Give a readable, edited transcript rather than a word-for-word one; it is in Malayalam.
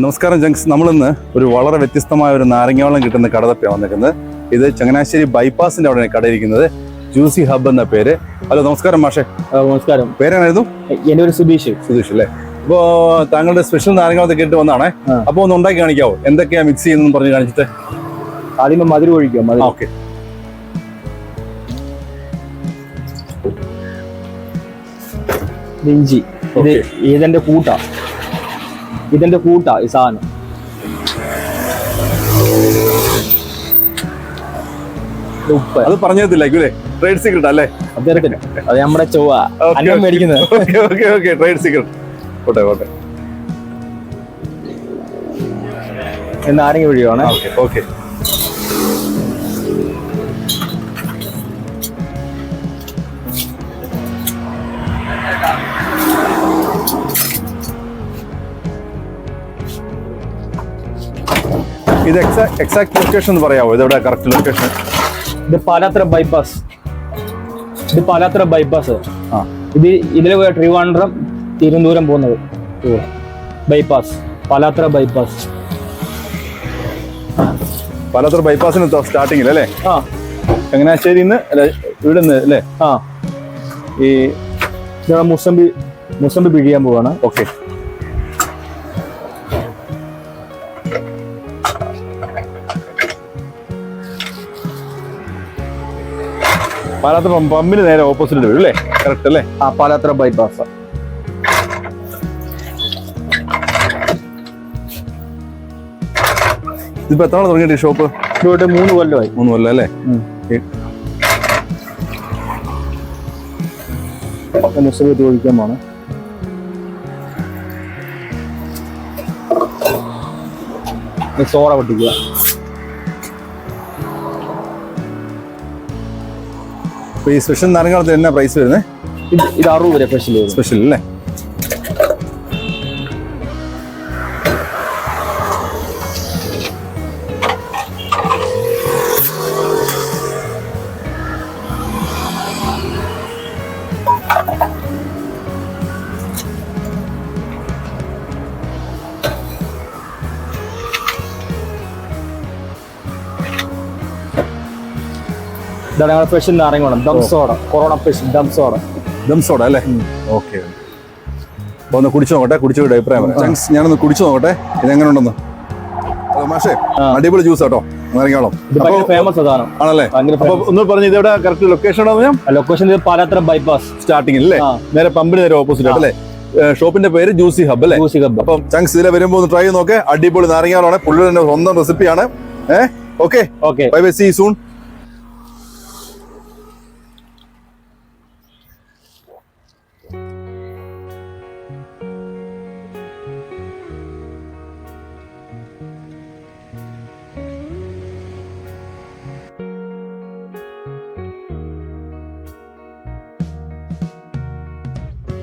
നമസ്കാരം ജംഗ്സ്. നമ്മളിന്ന് ഒരു വളരെ വ്യത്യസ്തമായ ഒരു നാരങ്ങാവെള്ളം കിട്ടുന്ന കട തപ്പിയാണ് വന്നിരിക്കുന്നത്. ഇത് ചങ്ങനാശ്ശേരി ബൈപ്പാസിന്റെ അവിടെ കടയിരിക്കുന്നത്. ജ്യൂസി ഹബ് എന്ന പേര്. ഹലോ, നമസ്കാരം മാഷെ. നമസ്കാരം. പേരായിരുന്നു? എന്റെ ഒരു സുധീഷ് അല്ലേ? അപ്പോ താങ്കളുടെ സ്പെഷ്യൽ നാരങ്ങാവെള്ളം കേട്ട് വന്നാണേ. അപ്പൊ ഒന്ന് ഉണ്ടാക്കി കാണിക്കാവോ? എന്തൊക്കെയാ മിക്സ് ചെയ്യുന്നതെന്ന് പറഞ്ഞ് കാണിച്ചിട്ട്. ആദ്യം മധുരം ഒഴിക്കാം. ഓക്കെ. ഇഞ്ചി, ഇത് ഇതിന്റെ കൂട്ടാ ഈ സാധനം. ഉപ്പ് അത് പറഞ്ഞില്ലായിരിക്കും അല്ലേ? ട്രേഡ് സീക്രട്ട് അല്ലേ? അദ്ദേഹത്തിന് അത് നമ്മുടെ ചൊവ്വ അന്നം മേടിക്കുന്നത്. Trade secret. ഓട്ടെ. നാരങ്ങ ഒഴിയാണ്. ഓക്കെ. ഇത് എക്സാക്ട് ലൊക്കേഷൻ എന്ന് പറയാമോ? ഇതെവിടെ കറക്റ്റ് ലൊക്കേഷൻ? ഇത് പാലാത്ര ബൈപ്പാസ്. ഇത് ഇതിലെ ട്രിവാൻഡ്രം തിരുവനന്തപുരം പോകുന്നത് ബൈപ്പാസ്. പാലാത്ര ബൈപ്പാസിന് സ്റ്റാർട്ടിങ്ങിൽ അല്ലേ? ചങ്ങനാശ്ശേരിന്ന് ഇവിടെ നിന്ന് അല്ലേ? ഈ മുസമ്പി പിഴിയാൻ പോവാണ്. ഓക്കെ. പാലാത്ര പമ്പിന് നേരെ ഓപ്പോസിറ്റ് വരും അല്ലേ? കറക്റ്റ് അല്ലേ? പാലാത്ര ബൈപ്പാസ്. ഇതിപ്പോ എത്ര തുടങ്ങിയിട്ട് ഷോപ്പ്? 3 കൊല്ലമായി. 3 കൊല്ലം അല്ലേ? ഒഴിക്കാൻ പോണ്. സോഡ പൊട്ടിക്കുക. ഈ സ്പെഷ്യൽ നാരങ്ങാവെള്ളത്തിന് എന്നാ പ്രൈസ് വരുന്നത്? ഇത് 60 രൂപ സ്പെഷ്യൽ അല്ലേ? സ്പെഷ്യൽ നാരങ്ങ വേണം. കൊറോണ സ്പെഷ്യൽ ദം സോഡ അല്ലേ? ഓക്കെ. അപ്പൊ ഒന്ന് കുടിച്ചു നോക്കട്ടെ, കുടിച്ചോട്ടെ അഭിപ്രായം. ഞാനൊന്ന് കുടിച്ചു നോക്കട്ടെ ഇതെങ്ങനെ ഉണ്ടെന്ന്. മാഷേ, അടിപൊളി ജ്യൂസ് കേട്ടോ നാരങ്ങാവെള്ളം. ഫേമസ് അതാണ് ആണല്ലേ? അപ്പൊ ഒന്ന് പറഞ്ഞു ഇതെവിടെ correct location? Location Palathra bypass starting അല്ലേ? നേരെ പമ്പിന് നേരെ ഓപ്പോസിറ്റ് അല്ലേ? ഷോപ്പിന്റെ പേര് ജ്യൂസി ഹബ് അല്ലേ? അപ്പം ചങ്സ് ഇതിലെ വരുമ്പോ ഒന്ന് ട്രൈ ചെയ്ത് നോക്കേ. അടിപൊളി നാരങ്ങാവെള്ളമാണ്. പുള്ളിയുടെ സ്വന്തം റെസിപ്പിയാണ്. Okay. Bye bye, see soon.